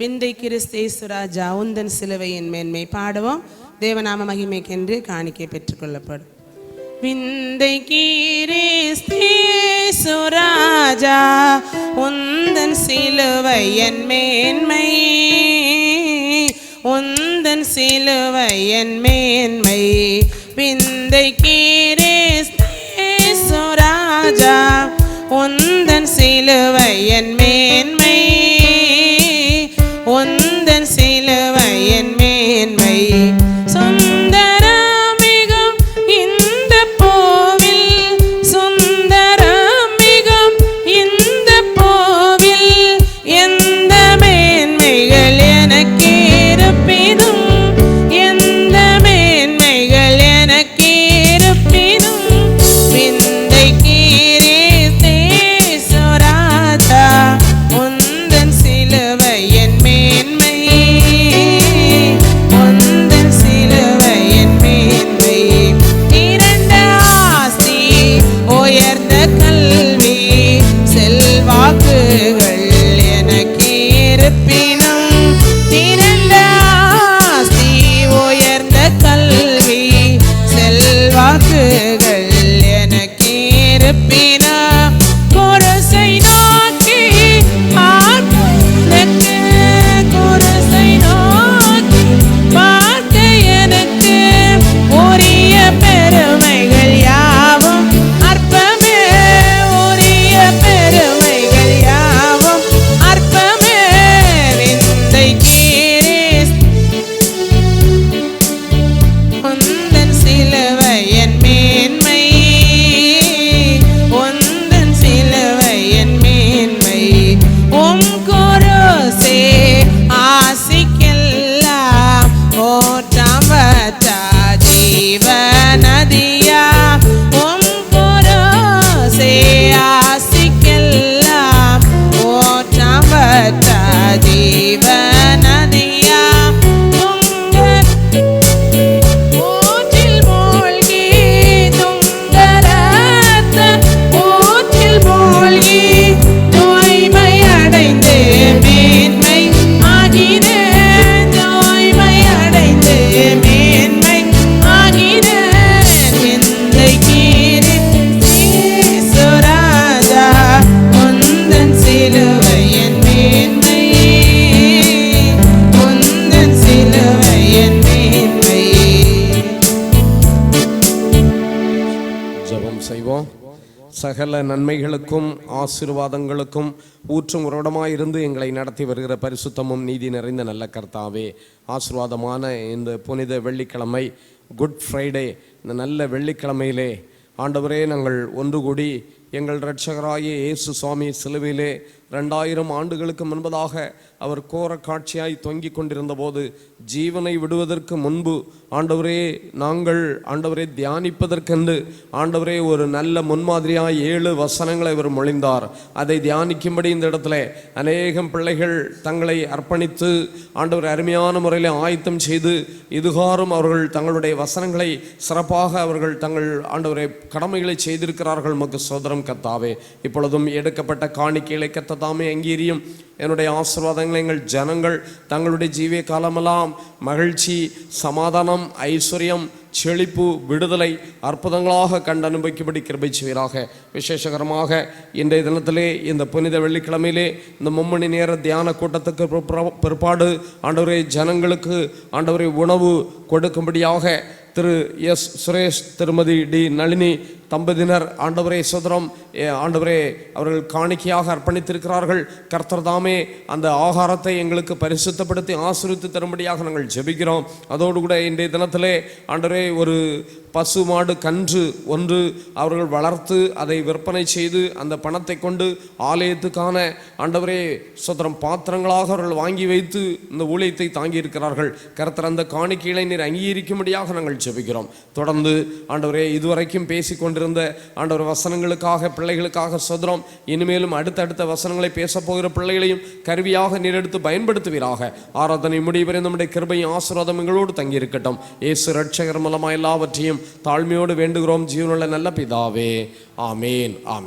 விந்தை கிறிஸ்தேசு ராஜா உந்தன் சிலுவையின் மேன்மை பாடுவோம். தேவநாம மகிமைக்கென்று காணிக்கை பெற்றுக்கொள்ளப்படும். விந்தை கிறிஸ்தேசு ராஜா உந்தன் சிலுவையின் மேன்மை, உந்தன் சிலுவையின் மேன்மை. விந்தை கிறிஸ்தேசு ராஜா உந்தன் சிலுவையின் மேன்மை, உந்தன் சிலுவையின் மேன்மை. சுந்தரமிகும் இந்த போவில், சுந்தரமிகும் இந்த போவில் எந்த மேன்மைகள் எனக்கு இருப்பினும், எந்த மேன்மைகள் எனக்கு இருப்பினும் விந்தை கிறிஸ்தேசு ராஜா உந்தன் சிலுவையின் மேன்மை, உந்தன் சிலுவையின் மேன்மை. இரண்டு ஆஸ்தி உயர்ந்த கல்வி செல்வாக்குகள் எனக்கு இருப்பினும், இரண்டு ஆஸ்தி உயர்ந்த கல்வி செல்வாக்குகள் எனக்கு இருப்பினும் குருசை நோக்கி எனக்கு, குருசை நோக்கி பார்க்க எனக்கு உரிய பெருமைகள் யாவும் அற்பமே, உரிய பெருமைகள் யாவும் அற்பமே. விந்தை கிறிஸ்து உந்தன் சிலுவையின் மேன்மை, உந்தன் சிலுவையின் மேன்மை. உம் குருசே ஆசிக்கெல்லாம் ஓட்டம் வற்றா ஜீவநதியா, உம் குருசே ஆசிக்கெல்லாம் ஓட்டம் வற்றா ஜீவநதியா. ஊற்றில் மூழ்கி துங்கலத்த ஊற்றில் மூழ்கி தூய்மை அடைந்து மேன்மை ஆகின, தூய்மை அடைந்து மேன்மை ஆகின. விந்தை கிறிஸ்தேசு ராஜா உந்தன் சிலுவையின் மேன்மை, உந்தன் சிலுவையின் மேன்மை. ஜெபம் செய்வோம். சகல நன்மைகளுக்கும் ஆசீர்வாதங்களுக்கும் ஊற்றும் உரடமாயிருந்து எங்களை நடத்தி வருகிற பரிசுத்தமும் நீதி நிறைந்த நல்ல கர்த்தாவே, ஆசீர்வாதமான இந்த புனித வெள்ளிக்கிழமை, குட் ஃப்ரைடே, இந்த நல்ல வெள்ளிக்கிழமையிலே ஆண்டவரே நாங்கள் ஒன்று கூடி எங்கள் இரட்சகராகிய இயேசு சுவாமி சிலுவையிலே 2000 ஆண்டுகளுக்கு முன்பதாக அவர் கோர காட்சியாய் தொங்கிக் கொண்டிருந்த போது ஜீவனை விடுவதற்கு முன்பு ஆண்டவரே நாங்கள் ஆண்டவரே தியானிப்பதற்கென்று ஆண்டவரே ஒரு நல்ல முன்மாதிரியாய் 7 வசனங்களை அவர் மொழிந்தார். அதை தியானிக்கும்படி இந்த இடத்துல அநேகம் பிள்ளைகள் தங்களை அர்ப்பணித்து ஆண்டவர் அருமையான முறையில் ஆயத்தம் செய்து இதுகாரும் அவர்கள் தங்களுடைய வசனங்களை சிறப்பாக அவர்கள் தங்கள் ஆண்டவரை கடமைகளை செய்திருக்கிறார்கள். உமக்கு ஸ்தோத்திரம் கர்த்தாவே. இப்பொழுதும் எடுக்கப்பட்ட காணிக்கைகளை கர்த்தாவே அங்கீரியும். என்னுடைய ஆசீர்வாதங்களை எங்கள் ஜனங்கள் தங்களுடைய ஜீவிய காலமெல்லாம் மகிழ்ச்சி, சமாதானம், ஐஸ்வர்யம், செழிப்பு, விடுதலை அற்புதங்களாக கண்டு அனுபவிக்கும்படி கிருபை செய்வீராக. விசேஷகரமாக இன்றைய தினத்திலே இந்த புனித வெள்ளிக்கிழமையிலே இந்த 3 மணி நேர தியான கூட்டத்துக்கு பிற்பாடு ஆண்டவரே ஜனங்களுக்கு ஆண்டவரே உணவு கொடுக்கும்படியாக திரு எஸ் சுரேஷ், திருமதி டி நளினி தம்பதியினர் ஆண்டவரே சோதரம் ஆண்டவரே அவர்கள் காணிக்கையாக அர்ப்பணித்திருக்கிறார்கள். கர்த்தர் தாமே அந்த ஆகாரத்தை எங்களுக்கு பரிசுத்தப்படுத்தி ஆசீர்வதித்து தரும்படியாக நாங்கள் ஜெபிக்கிறோம். அதோடு கூட இன்றைய தினத்திலே ஆண்டவரே ஒரு பசு மாடு கன்று ஒன்று அவர்கள் வளர்த்து அதை விற்பனை செய்து அந்த பணத்தை கொண்டு ஆலயத்துக்கான ஆண்டவரே சோதரம் பாத்திரங்களாக அவர்கள் வாங்கி வைத்து இந்த ஊழியத்தை தாங்கி இருக்கிறார்கள். கர்த்தர் அந்த காணிக்கைகளை நீர் அங்கீகரிக்கும்படியாக நாங்கள் ஜெபிக்கிறோம். தொடர்ந்து ஆண்டவரே இதுவரைக்கும் பேசிக்கொண்டிருந்த ஆண்டவர் வசனங்களுக்காக பிள்ளைகளுக்காக சோதரம் இனிமேலும் அடுத்தடுத்த வசனங்களை பேசப் போகிற பிள்ளைகளையும் கருவியாக நீரெடுத்து பயன்படுத்துவீராக. ஆராதனை முடிவரை நம்முடைய கிருபையும் ஆசீர்வாதம் எங்களோடு தங்கியிருக்கட்டும். இயேசு இரட்சகர் மூலமாக எல்லாவற்றையும் தாழ்மையோடு வேண்டுகிறோம் ஜீவனுள்ள நல்ல பிதாவே. ஆமேன். ஆமேன்.